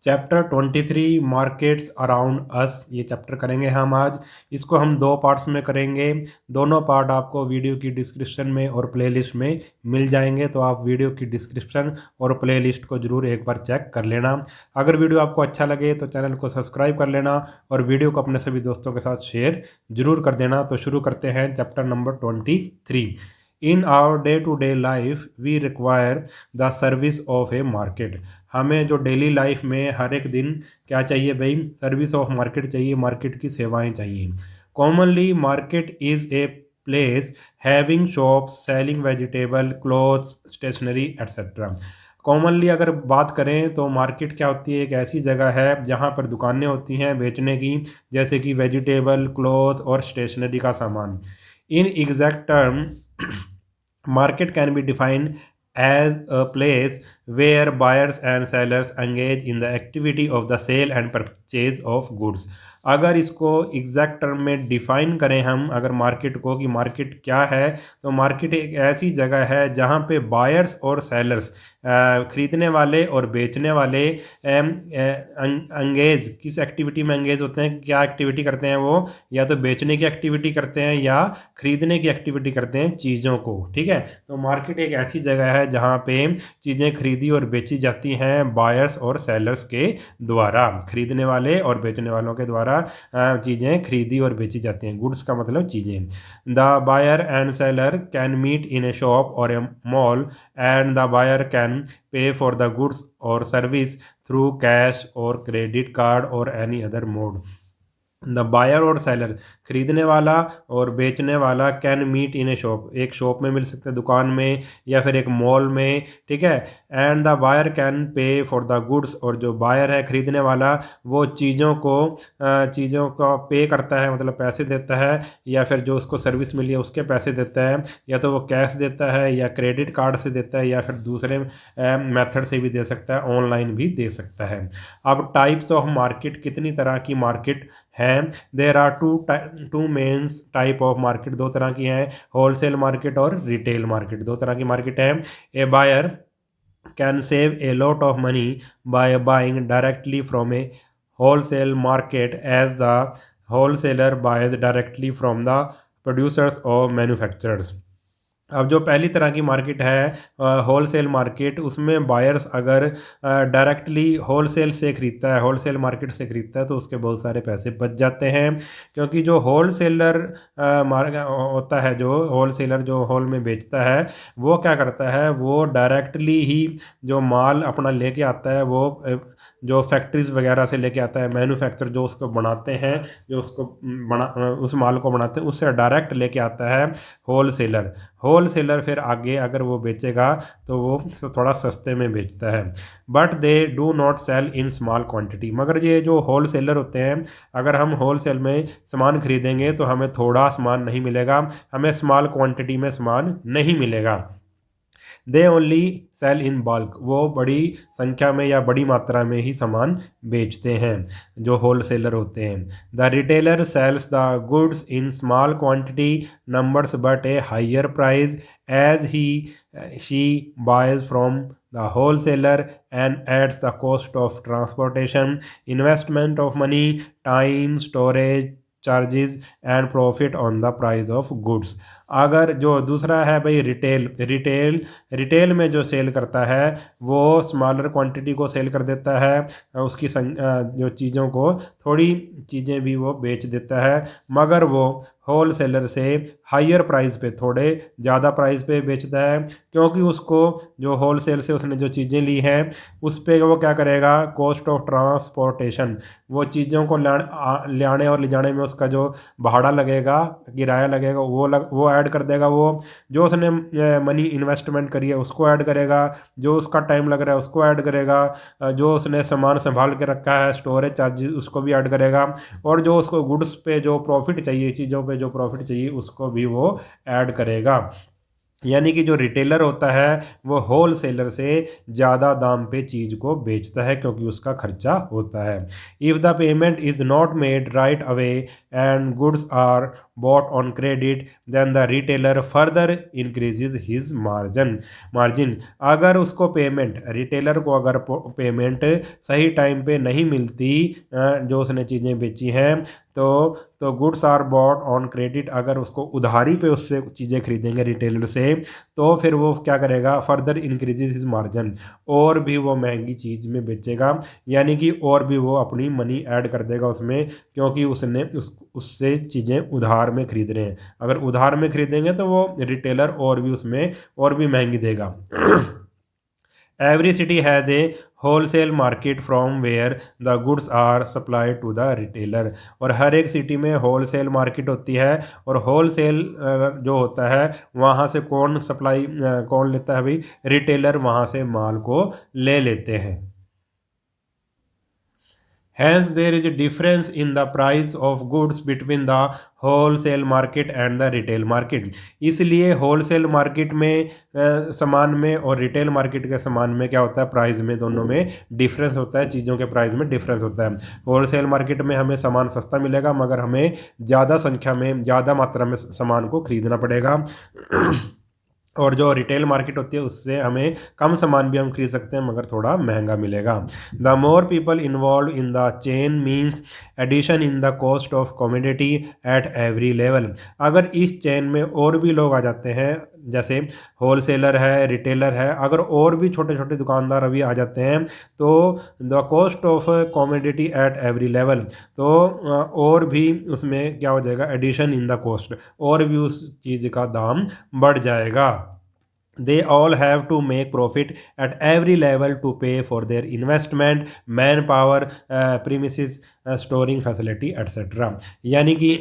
Chapter 23 markets around us, ये chapter करेंगे हम आज। इसको हम दो पार्ट्स में करेंगे। दोनों पार्ट आपको वीडियो की डिस्क्रिप्शन में और प्लेलिस्ट में मिल जाएंगे, तो आप वीडियो की डिस्क्रिप्शन और प्लेलिस्ट को ज़रूर एक बार चेक कर लेना। अगर वीडियो आपको अच्छा लगे तो चैनल को सब्सक्राइब कर लेना और वीडियो को अपने सभी दोस्तों के साथ शेयर ज़रूर कर देना। तो शुरू करते हैं chapter number 23। In our day to day life we require the service of a market. हमें जो डेली लाइफ में हर एक दिन क्या चाहिए भाई? सर्विस ऑफ मार्केट चाहिए, मार्केट की सेवाएं चाहिए। Commonly market is a place having shops selling vegetable clothes stationery etcetera. Commonly अगर बात करें तो मार्केट क्या होती है? एक ऐसी जगह है जहाँ पर दुकानें होती हैं बेचने की, जैसे कि वेजिटेबल क्लॉथ और स्टेशनरी का सामान। In exact term market can be defined as a place where buyers and sellers engage in the activity of the sale and purchase of goods। अगर इसको एग्जैक्ट टर्म में डिफाइन करें हम, अगर market को कि मार्केट क्या है, तो मार्केट एक ऐसी जगह है जहाँ पे बायर्स और सेलर्स, खरीदने वाले और बेचने वाले एंगेज किस एक्टिविटी में एंगेज होते हैं? क्या एक्टिविटी करते हैं वो? या तो बेचने की एक्टिविटी करते हैं या खरीदने की एक्टिविटी करते हैं चीज़ों को। ठीक है, तो मार्केट एक ऐसी जगह है जहाँ पे चीज़ें खरीदी और बेची जाती हैं बायर्स और सेलर्स के द्वारा। खरीदने वाले और बेचने वालों के द्वारा चीज़ें खरीदी और बेची जाती हैं। गुड्स का मतलब चीज़ें। The buyer and seller can meet in a shop और a mall and the buyer can pay for the goods और सर्विस थ्रू कैश और क्रेडिट कार्ड और any other mode. The buyer और सेलर, खरीदने वाला और बेचने वाला, can meet in a shop, एक शॉप में मिल सकते हैं, दुकान में या फिर एक मॉल में। ठीक है, and the buyer can pay for the goods, और जो बायर है खरीदने वाला वो चीज़ों को पे करता है, मतलब पैसे देता है, या फिर जो उसको सर्विस मिली है उसके पैसे देता है, या तो वो कैश देता है या क्रेडिट कार्ड से देता है या फिर दूसरे मेथड से भी दे सकता है, ऑनलाइन भी दे सकता है। अब टाइप्स ऑफ मार्केट, कितनी तरह की मार्केट है? There are two main type of market, दो तरह की है, होलसेल मार्केट और रिटेल मार्केट। दो तरह की मार्केट है। A buyer can save a lot of money by buying directly from a wholesale market as the wholesaler buys directly from the producers और मैन्युफैक्चरर्स। अब जो पहली तरह की मार्केट है होलसेल मार्केट, उसमें बायर्स अगर डायरेक्टली होलसेल से ख़रीदता है, होलसेल मार्केट से ख़रीदता है, तो उसके बहुत सारे पैसे बच जाते हैं। क्योंकि जो होलसेलर होता है, जो होलसेलर जो होल में बेचता है, वो क्या करता है? वो डायरेक्टली ही जो माल अपना लेके आता है, वो जो फैक्ट्रीज़ वगैरह से लेके आता है, मैन्युफैक्चर जो उसको बनाते हैं, जो उसको उस माल को बनाते हैं, उससे डायरेक्ट लेके आता है होलसेलर फिर आगे अगर वो बेचेगा तो वो थोड़ा सस्ते में बेचता है। But they do not sell in small quantity. मगर ये जो होलसेलर होते हैं, अगर हम होलसेल में सामान खरीदेंगे तो हमें थोड़ा सामान नहीं मिलेगा, हमें स्मॉल क्वांटिटी में सामान नहीं मिलेगा। They only sell in bulk, वो बड़ी संख्या में या बड़ी मात्रा में ही सामान बेचते हैं जो होलसेलर होते हैं। The retailer sells the goods in small quantity numbers but a higher price as he she buys from the wholesaler and adds the cost of transportation, investment of money, time, storage charges and profit on the price of goods. अगर जो दूसरा है भाई retail में जो cell करता है वो स्मॉलर क्वांटिटी को सेल कर देता है, उसकी जो चीज़ों को, थोड़ी चीज़ें भी वो बेच देता है, मगर वो होल सेलर से हायर प्राइस पे, थोड़े ज़्यादा प्राइस पे बेचता है, क्योंकि उसको जो होल सेल से उसने जो चीज़ें ली हैं उस पर वो क्या करेगा? कॉस्ट ऑफ ट्रांसपोर्टेशन, वो चीज़ों को ले आने और ले जाने में उसका जो भाड़ा लगेगा, किराया लगेगा, वो ऐड कर देगा। वो जो उसने मनी इन्वेस्टमेंट करी है उसको ऐड करेगा, जो उसका टाइम लग रहा है उसको ऐड करेगा, जो उसने सामान संभाल के रखा है, स्टोरेज चार्जेस, उसको भी ऐड करेगा, और जो उसको गुड्स पे जो प्रॉफिट चाहिए, चीज़ों पे जो प्रॉफिट चाहिए, उसको भी वो ऐड करेगा। यानी कि जो रिटेलर होता है वो होल सेलर से ज़्यादा दाम पे चीज़ को बेचता है, क्योंकि उसका खर्चा होता है। If the payment is not made right away and goods are bought on credit, then the retailer further increases his margin। अगर उसको पेमेंट, रिटेलर को अगर पेमेंट सही टाइम पे नहीं मिलती, जो उसने चीज़ें बेची हैं, तो goods are bought on credit, अगर उसको उधारी पे उससे चीज़ें खरीदेंगे रिटेलर से, तो फिर वो क्या करेगा, फर्दर इंक्रीजेज हिज मार्जिन, और भी वो महंगी चीज़ में बेचेगा, यानी कि और भी वो अपनी मनी ऐड कर देगा उसमें, क्योंकि उसने उससे चीज़ें उधार में खरीद रहे हैं। अगर उधार में खरीदेंगे तो वो रिटेलर और भी उसमें और भी महंगी देगा। Every city has a wholesale market from where the goods are supplied to the retailer। और हर एक सिटी में होलसेल मार्केट होती है, और होलसेल जो होता है वहाँ से कौन लेता है भाई, रिटेलर वहाँ से माल को ले लेते हैं। Hence, there is a difference in the price of goods between the wholesale market and the retail market। इसलिए होलसेल मार्केट में सामान में और रिटेल मार्केट के सामान में क्या होता है, प्राइस में दोनों में डिफरेंस होता है, चीज़ों के प्राइस में डिफरेंस होता है। होलसेल मार्केट में हमें सामान सस्ता मिलेगा, मगर हमें ज़्यादा संख्या में, ज़्यादा मात्रा में सामान को खरीदना पड़ेगा। और जो रिटेल मार्केट होती है उससे हमें कम सामान भी हम खरीद सकते हैं, मगर थोड़ा महंगा मिलेगा। The more people involve in the chain means addition in the cost of commodity at every level. अगर इस चेन में और भी लोग आ जाते हैं, जैसे होलसेलर है, रिटेलर है, अगर और भी छोटे छोटे दुकानदार अभी आ जाते हैं, तो the cost of commodity at every level, तो और भी उसमें क्या हो जाएगा, एडिशन इन द कॉस्ट, और भी उस चीज़ का दाम बढ़ जाएगा। They all have to make profit at every level to pay for their investment, manpower, premises, storing facility, etc। यानी कि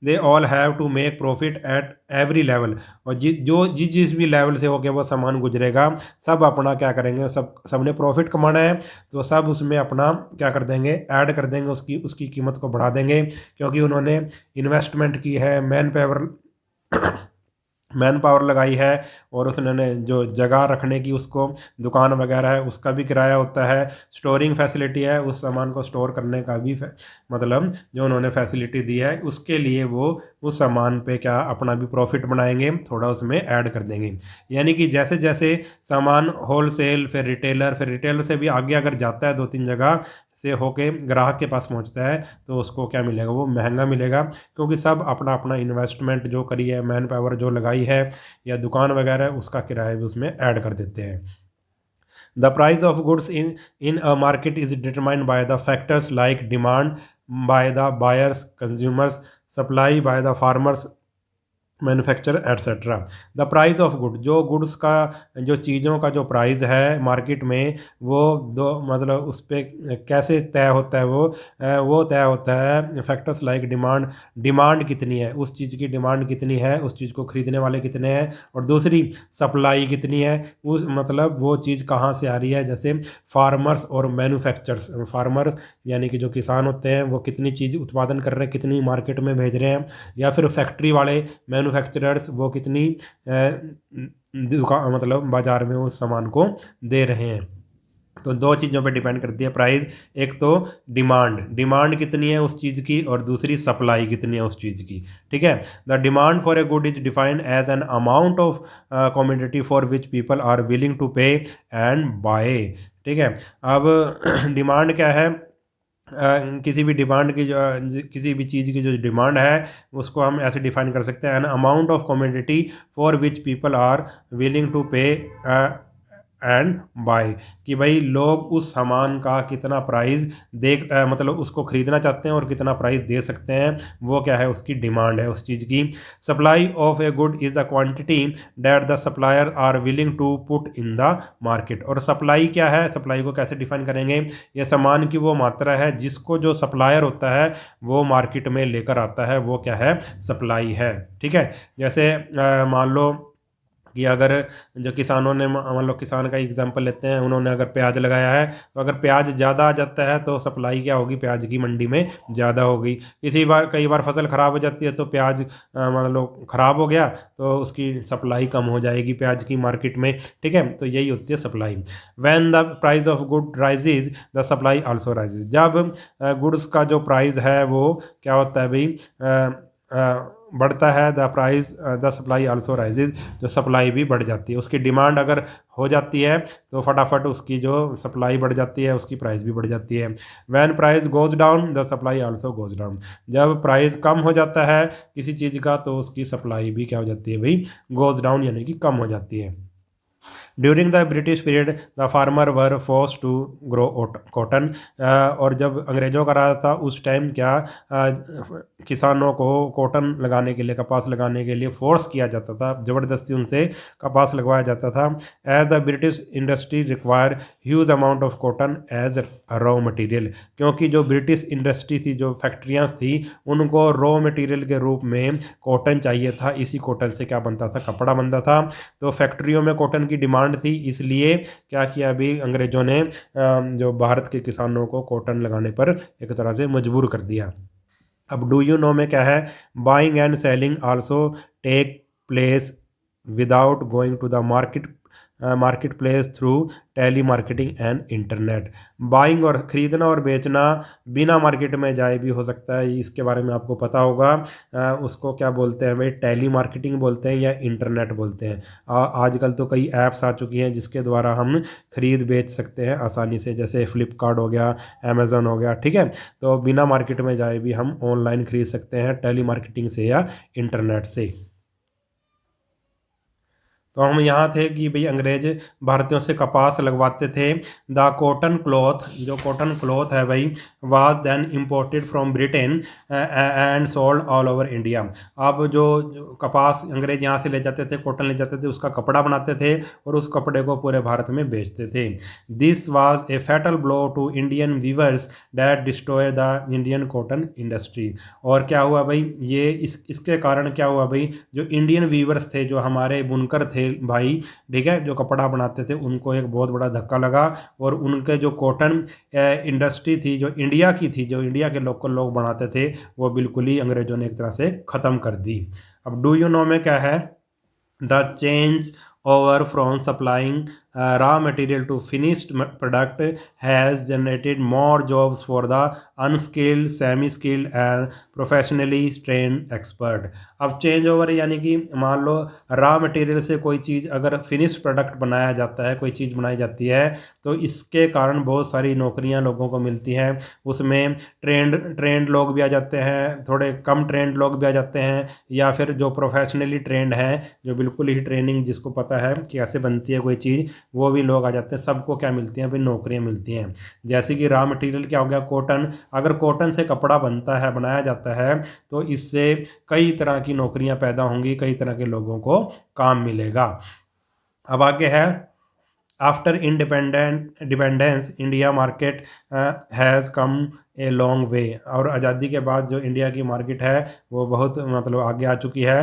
they all have to make profit at every level, और जिस भी लेवल से होके वो सामान गुजरेगा, सब अपना क्या करेंगे, सबने प्रॉफिट कमाना है, तो सब उसमें अपना क्या कर देंगे, ऐड कर देंगे, उसकी कीमत को बढ़ा देंगे, क्योंकि उन्होंने इन्वेस्टमेंट की है, मैन पावर लगाई है, और उसने जो जगह रखने की, उसको दुकान वगैरह है उसका भी किराया होता है, स्टोरिंग फैसिलिटी है, उस सामान को स्टोर करने का भी मतलब जो उन्होंने फैसिलिटी दी है, उसके लिए वो उस सामान पे क्या अपना भी प्रॉफिट बनाएंगे, थोड़ा उसमें ऐड कर देंगे। यानी कि जैसे जैसे सामान होलसेल, फिर रिटेलर से भी आगे अगर जाता है, 2-3 जगह से होके ग्राहक के पास पहुंचता है, तो उसको क्या मिलेगा, वो महंगा मिलेगा, क्योंकि सब अपना अपना इन्वेस्टमेंट जो करी है, मैन पावर जो लगाई है, या दुकान वगैरह, उसका किराया भी उसमें ऐड कर देते हैं। The price of goods in a market is determined by the factors like demand by the buyers, consumers, supply by the farmers, manufacture etcetera. The price of good, जो गुड्स का, जो चीज़ों का जो प्राइस है मार्केट में, वो दो मतलब उस पर कैसे तय होता है, वो तय होता है फैक्टर्स लाइक डिमांड कितनी है, उस चीज़ की डिमांड कितनी है, उस चीज़ को खरीदने वाले कितने हैं, और दूसरी सप्लाई कितनी है, उस मतलब वो चीज़ कहाँ से आ रही है। जैसे फार्मर्स और मैन्युफैक्चरर्स, फार्मर यानी कि जो किसान होते हैं, वो कितनी चीज़ उत्पादन कर रहे हैं, कितनी मार्केट में भेज रहे हैं, या फिर फैक्ट्री वाले मैन्युफैक्चरर्स, वो कितनी दुकान मतलब बाज़ार में उस सामान को दे रहे हैं। तो दो चीज़ों पे डिपेंड करती है प्राइस, एक तो डिमांड कितनी है उस चीज़ की, और दूसरी सप्लाई कितनी है उस चीज़ की। ठीक है। The demand for a good is defined as an amount of commodity for which people are willing to pay and buy. ठीक है। अब डिमांड क्या है, किसी भी किसी भी चीज़ की जो डिमांड है, उसको हम ऐसे डिफाइन कर सकते हैं, an amount of commodity for which people are willing to pay and buy, कि भाई लोग उस सामान का कितना प्राइस मतलब उसको ख़रीदना चाहते हैं और कितना प्राइस दे सकते हैं, वो क्या है, उसकी डिमांड है उस चीज़ की। Supply of a good is the quantity that the supplier are willing to put in the market. और सप्लाई क्या है, सप्लाई को कैसे डिफाइन करेंगे, ये सामान की वो मात्रा है जिसको जो सप्लायर होता है वो मार्केट में लेकर आता है, वो क्या है, सप्लाई है। ठीक है। जैसे मान लो कि अगर जो किसानों ने, मान लो किसान का एग्जांपल लेते हैं, उन्होंने अगर प्याज लगाया है, तो अगर प्याज ज़्यादा आ जाता है तो सप्लाई क्या होगी, प्याज की मंडी में ज़्यादा होगी। कई बार फसल ख़राब हो जाती है, तो प्याज मान लो ख़राब हो गया, तो उसकी सप्लाई कम हो जाएगी प्याज की मार्केट में। ठीक है। तो यही होती है supply. When the price of good rises the supply also rises. जब गुड्स का जो प्राइस है वो क्या होता है भाई, बढ़ता है the price the supply also rises, जो सप्लाई भी बढ़ जाती है, उसकी डिमांड अगर हो जाती है तो फटाफट उसकी जो सप्लाई बढ़ जाती है, उसकी प्राइस भी बढ़ जाती है। When price goes down the supply also goes down, जब प्राइस कम हो जाता है किसी चीज़ का तो उसकी सप्लाई भी क्या हो जाती है भाई, गोज डाउन यानी कि कम हो जाती है। During the British period the farmer were force to grow cotton, और जब अंग्रेज़ों का राज था उस टाइम क्या किसानों को कॉटन लगाने के लिए, कपास लगाने के लिए फोर्स किया जाता था, ज़बरदस्ती उनसे कपास लगवाया जाता था। As the British industry require huge amount of cotton as raw material, क्योंकि जो ब्रिटिश इंडस्ट्री थी, जो फैक्ट्रियाँ थी, उनको रॉ मटेरियल के रूप में कॉटन चाहिए था। इसी कॉटन से क्या बनता था, कपड़ा बनता था। तो फैक्ट्रियों में कॉटन की डिमांड थी, इसलिए क्या किया अभी अंग्रेज़ों ने जो भारत के किसानों को कॉटन लगाने पर एक तरह से मजबूर कर दिया। अब डू यू नो में क्या है, buying and selling also take place without going to the market place through telemarketing and internet. Buying और ख़रीदना और बेचना बिना मार्केट में जाए भी हो सकता है, इसके बारे में आपको पता होगा। उसको क्या बोलते हैं भाई, टेली मार्केटिंग बोलते हैं या इंटरनेट बोलते हैं। आजकल तो कई ऐप्स आ चुकी हैं जिसके द्वारा हम खरीद बेच सकते हैं आसानी से, जैसे फ्लिपकार्ट हो गया, अमेज़न हो गया, ठीक है। तो बिना मार्केट में जाए भी हम ऑनलाइन खरीद सकते हैं टेली मार्केटिंग से या इंटरनेट से। तो हम यहाँ थे कि भाई अंग्रेज भारतीयों से कपास लगवाते थे। द कॉटन क्लॉथ, जो कॉटन क्लॉथ है भाई, was then imported from Britain and sold all over India. अब जो कपास अंग्रेज यहाँ से ले जाते थे, कॉटन ले जाते थे, उसका कपड़ा बनाते थे और उस कपड़े को पूरे भारत में बेचते थे। This was a fatal blow to Indian weavers that destroy the Indian cotton industry. और क्या हुआ भाई, ये इसके कारण क्या हुआ भाई, जो इंडियन वीवर्स थे, जो हमारे बुनकर थे भाई, ठीक है, जो कपड़ा बनाते थे, उनको एक बहुत बड़ा धक्का लगा और उनके जो कॉटन इंडस्ट्री थी, जो इंडिया की थी, जो इंडिया के लोकल लोग बनाते थे, वो बिल्कुल ही अंग्रेजों ने एक तरह से ख़त्म कर दी। अब डू यू नो में क्या है, the change over from supplying raw material to finished product has generated more jobs for the unskilled, semi-skilled and professionally trained expert। अब चेंज ओवर यानी कि मान लो रॉ मटेरियल से कोई चीज़ अगर फिनिश प्रोडक्ट बनाया जाता है, कोई चीज़ बनाई जाती है, तो इसके कारण बहुत सारी नौकरियां लोगों को मिलती हैं। उसमें ट्रेंड लोग भी आ जाते हैं, थोड़े कम ट्रेंड लोग भी आ जाते हैं, या फिर जो प्रोफेशनली ट्रेंड हैं, जो बिल्कुल ही ट्रेनिंग जिसको पता है कि कैसे बनती है कोई चीज़, वो भी लोग आ जाते हैं। सबको क्या मिलती हैं भाई, नौकरियां मिलती हैं। जैसे कि रॉ मटेरियल क्या हो गया, कॉटन। अगर कॉटन से कपड़ा बनता है, बनाया जाता है, तो इससे कई तरह की नौकरियां पैदा होंगी, कई तरह के लोगों को काम मिलेगा। अब आगे है, after dependence India market has come a long way. और आज़ादी के बाद जो इंडिया की मार्केट है वो बहुत मतलब आगे आ चुकी है।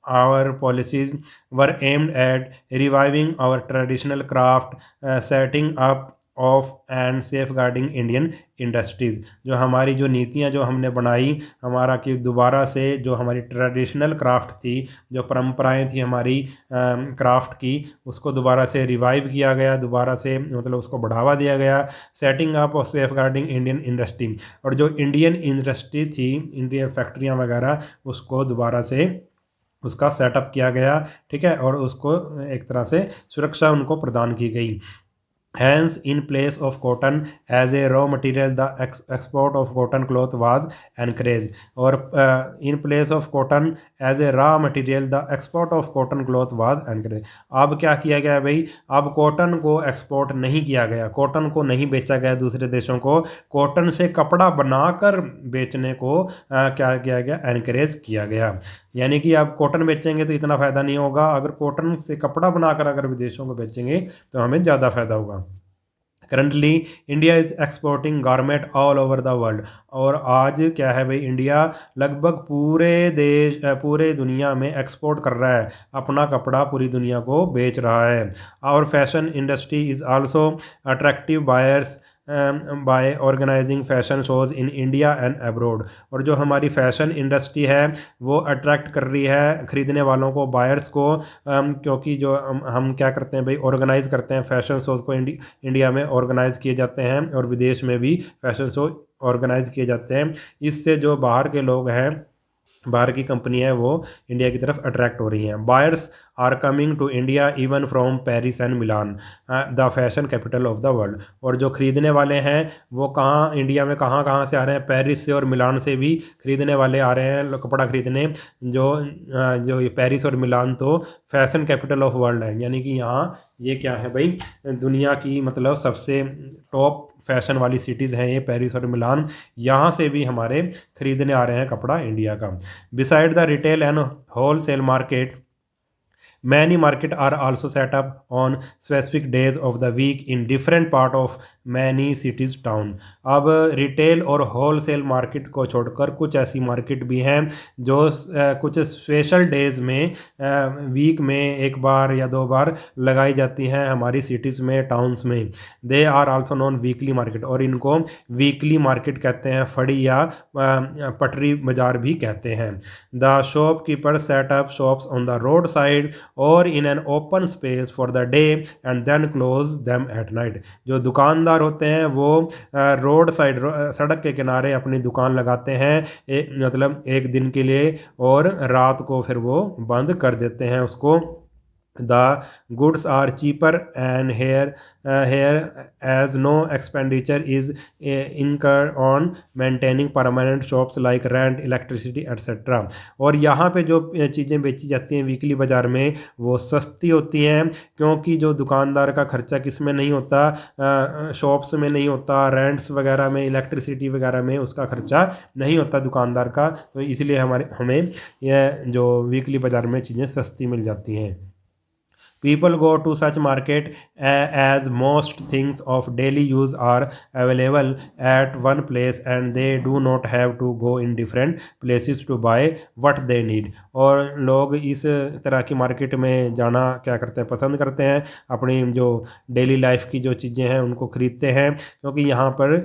Our policies were aimed at reviving our traditional craft, setting up of and safeguarding Indian industries. जो हमारी जो नीतियाँ जो हमने बनाई, हमारा कि दोबारा से जो हमारी ट्रेडिशनल क्राफ्ट थी, जो परंपराएं थी हमारी क्राफ्ट की, उसको दोबारा से रिवाइव किया गया, दोबारा से मतलब उसको बढ़ावा दिया गया। सेटिंग अप और सेफ गार्डिंग इंडियन इंडस्ट्री, और जो इंडियन इंडस्ट्री थी, इंडियन फैक्ट्रियाँ वगैरह, उसको दोबारा से उसका सेटअप किया गया, ठीक है, और उसको एक तरह से सुरक्षा उनको प्रदान की गई। Hence, in place of cotton as a raw material, the export of cotton cloth was encouraged. और in place of cotton as a raw material, the export of cotton cloth was encouraged। अब क्या किया गया भाई, अब cotton को export नहीं किया गया, कॉटन को नहीं बेचा गया दूसरे देशों को, कॉटन से कपड़ा बनाकर बेचने को क्या किया गया, एनकरेज किया गया। यानी कि आप कॉटन बेचेंगे तो इतना फ़ायदा नहीं होगा, अगर कॉटन से कपड़ा बनाकर अगर विदेशों को बेचेंगे तो हमें ज़्यादा फ़ायदा होगा। Currently India is exporting garment all over the world. और आज क्या है भाई, इंडिया लगभग पूरे दुनिया में एक्सपोर्ट कर रहा है, अपना कपड़ा पूरी दुनिया को बेच रहा है। और fashion industry is also attractive buyers by organising fashion shows in India and abroad. और जो हमारी फ़ैशन इंडस्ट्री है वो अट्रैक्ट कर रही है खरीदने वालों को, बायर्स को, क्योंकि जो हम क्या करते हैं भाई, ऑर्गेनाइज़ करते हैं फैशन शोज़ को, इंडिया में ऑर्गेनाइज़ किए जाते हैं और विदेश में भी फैशन शो ऑर्गेनाइज़ किए जाते हैं। इससे जो बाहर के लोग हैं बाहर की कंपनी है वो इंडिया की तरफ अट्रैक्ट हो रही हैं। Buyers are coming to India even from Paris and Milan, the fashion capital of the world. और जो ख़रीदने वाले हैं वो कहाँ इंडिया में कहाँ कहाँ से आ रहे हैं, पेरिस से और मिलान से भी ख़रीदने वाले आ रहे हैं कपड़ा ख़रीदने। जो ये पेरिस और मिलान तो फैशन कैपिटल ऑफ वर्ल्ड है, यानी कि यहाँ ये क्या है भाई, दुनिया की मतलब सबसे टॉप फैशन वाली सिटीज़ हैं ये पेरिस और मिलान। यहाँ से भी हमारे खरीदने आ रहे हैं कपड़ा इंडिया का। Beside the retail and wholesale market, many market are also set up on specific days of the week in different part of many cities town। अब रिटेल और होल सेल मार्केट को छोड़कर कुछ ऐसी market भी हैं जो कुछ स्पेशल डेज में वीक में एक बार या दो बार लगाई जाती हैं हमारी सिटीज़ में, टाउन्स में। They are also known weekly market, और इनको वीकली मार्केट कहते हैं, फड़ी या पटरी बाज़ार भी कहते हैं। The shopkeeper set up shops on the road side और in an open space for the day and then close them at night. जो दुकानदार होते हैं वो रोड साइड सड़क के किनारे अपनी दुकान लगाते हैं मतलब एक दिन के लिए, और रात को फिर वो बंद कर देते हैं उसको। The goods are cheaper and here as no expenditure is incurred on maintaining permanent shops like rent, electricity etc। और यहाँ पे जो चीज़ें बेची जाती हैं वीकली बाज़ार में वो सस्ती होती हैं, क्योंकि जो दुकानदार का खर्चा किस में नहीं होता, शॉप्स में नहीं होता, रेंट्स वगैरह में, इलेक्ट्रिसिटी वगैरह में उसका खर्चा नहीं होता दुकानदार का, तो इसलिए हमें यह जो वीकली बाज़ार में चीज़ें सस्ती मिल जाती हैं। People go to such market as most things of daily use are available at one place and they do not have to go in different places to buy what they need। और लोग इस तरह की market में जाना क्या करते हैं, पसंद करते हैं, अपनी जो डेली लाइफ की जो चीज़ें हैं उनको ख़रीदते हैं, क्योंकि यहाँ पर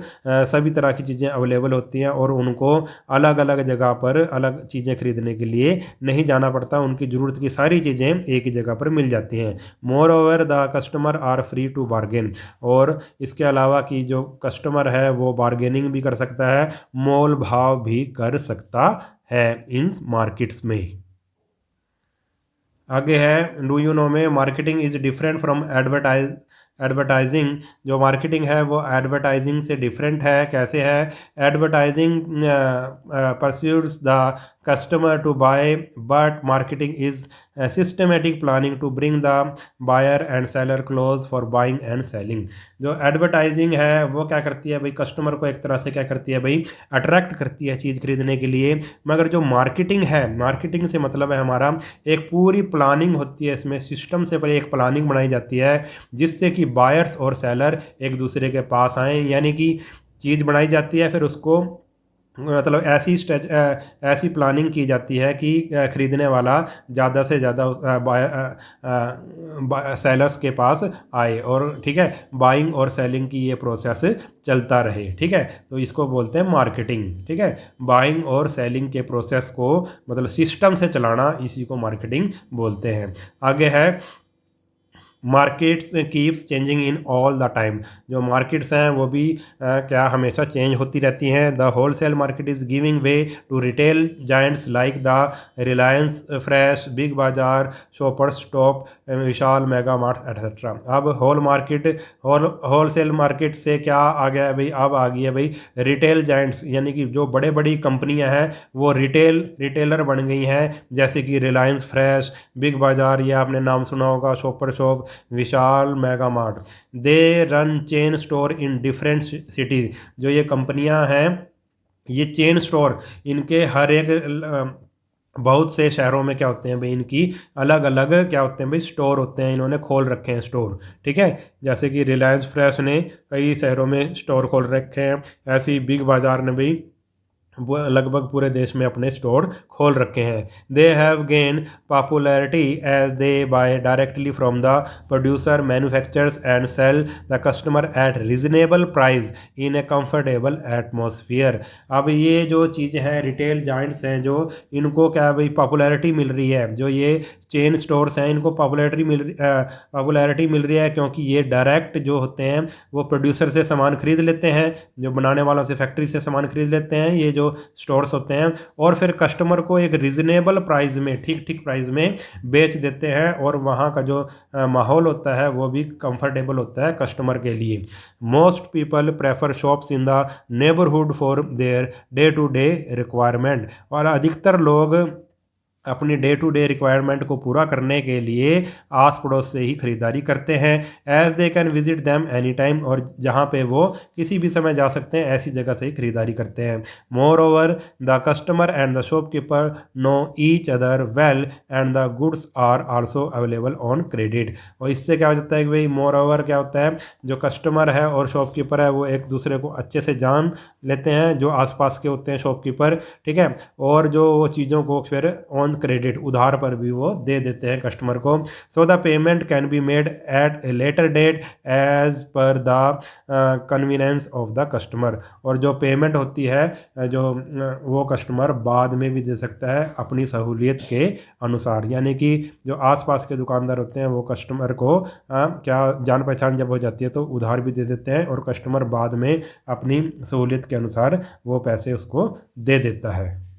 सभी तरह की चीज़ें अवेलेबल होती हैं और उनको अलग अलग जगह पर अलग चीज़ें खरीदने के लिए नहीं जाना पड़ता, उनकी ज़रूरत की सारी चीज़ें एक ही जगह पर मिल जाती हैं। Moreover the customer are free to bargain, और इसके अलावा कि जो कस्टमर है वो बार्गेनिंग भी कर सकता है, मोल भाव भी कर सकता है इन मार्केट्स में। आगे है डू यू नो में marketing is different from advertising. जो मार्केटिंग है वो एडवर्टाइजिंग से डिफरेंट है। कैसे है? Advertising persuades the customer to buy, but marketing is systematic planning to bring the buyer and seller close for buying and selling. जो advertising है वो क्या करती है भाई, कस्टमर को एक तरह से क्या करती है भाई, अट्रैक्ट करती है चीज़ खरीदने के लिए। मगर जो मार्केटिंग है, मार्केटिंग से मतलब है हमारा एक पूरी प्लानिंग होती है, इसमें सिस्टम से पहले एक प्लानिंग बनाई जाती है जिससे कि बायर्स और सेलर एक दूसरे के पास आएँ, यानी कि चीज़ बनाई जाती है, फिर उसको मतलब ऐसी प्लानिंग की जाती है कि ख़रीदने वाला ज़्यादा से ज़्यादा सेलर्स के पास आए, और ठीक है, बाइंग और सेलिंग की ये प्रोसेस चलता रहे। ठीक है, तो इसको बोलते हैं मार्केटिंग। ठीक है, बाइंग और सेलिंग के प्रोसेस को मतलब सिस्टम से चलाना, इसी को मार्केटिंग बोलते हैं। आगे है markets keeps changing in all the time. जो मार्केट्स हैं वो भी क्या हमेशा चेंज होती रहती हैं। The wholesale market is giving way to retail giants like the Reliance Fresh, Big Bazaar, Shoppers Stop, Vishal, Mega Mart etcetera. अब होल सेल मार्केट से क्या आ गया है भाई, अब आ गई है भाई रिटेल जाइंट्स, यानी कि जो बड़े बड़ी कंपनियां हैं वो रिटेलर बन गई हैं, जैसे कि रिलायंस फ्रेश, बिग बाज़ार, या आपने नाम सुना होगा shopper shop, Vishal, Mega mart. They run chain store in different cities. जो ये कंपनियां हैं ये चेन स्टोर, इनके हर एक बहुत से शहरों में क्या होते हैं भाई, इनकी अलग अलग क्या होते हैं भाई, स्टोर होते हैं, इन्होंने खोल रखे हैं स्टोर। ठीक है, जैसे कि रिलायंस फ्रेश ने कई शहरों में स्टोर खोल रखे हैं, ऐसे ही बिग बाज़ार ने भी लगभग पूरे देश में अपने स्टोर खोल रखे हैं। They have gain popularity as they buy directly from the producer, manufacturers and sell the customer at reasonable price in a comfortable atmosphere. अब ये जो चीज़ें हैं, रिटेल जाइंट्स हैं, जो इनको क्या भाई पॉपुलैरिटी मिल रही है, जो ये चेन स्टोर्स हैं इनको पॉपुलैरिटी मिल रही है, क्योंकि ये डायरेक्ट जो होते हैं वो प्रोड्यूसर से सामान खरीद लेते हैं, जो बनाने वालों से फैक्ट्री से सामान खरीद लेते हैं। ये जो जो स्टोर्स होते हैं, और फिर कस्टमर को एक रिजनेबल प्राइस में, ठीक ठीक प्राइस में बेच देते हैं, और वहाँ का जो माहौल होता है वो भी कंफर्टेबल होता है कस्टमर के लिए। Most people prefer shops in the neighbourhood for their day to day requirement, और अधिकतर लोग अपनी डे टू डे रिक्वायरमेंट को पूरा करने के लिए आस पड़ोस से ही खरीदारी करते हैं। As they can visit them any time, और जहाँ पे वो किसी भी समय जा सकते हैं ऐसी जगह से ही खरीदारी करते हैं। Moreover the customer and the shopkeeper know each other well and the goods are also available on credit. और इससे क्या हो जाता है कि भाई मोर ओवर क्या होता है, जो कस्टमर है और शॉपकीपर है वो एक दूसरे को अच्छे से जान लेते हैं, जो आसपास के होते हैं शॉपकीपर, ठीक है, और जो वो चीज़ों को फिर ऑन क्रेडिट, उधार पर भी वो दे देते हैं कस्टमर को। So the payment can be made at a later date as per the convenience of the customer, और जो पेमेंट होती है जो वो कस्टमर बाद में भी दे सकता है अपनी सहूलियत के अनुसार। यानी कि जो आसपास के दुकानदार होते हैं वो कस्टमर को क्या जान पहचान जब हो जाती है तो उधार भी दे देते हैं, और कस्टमर बाद में अपनी सहूलियत के अनुसार वो पैसे उसको दे देता है।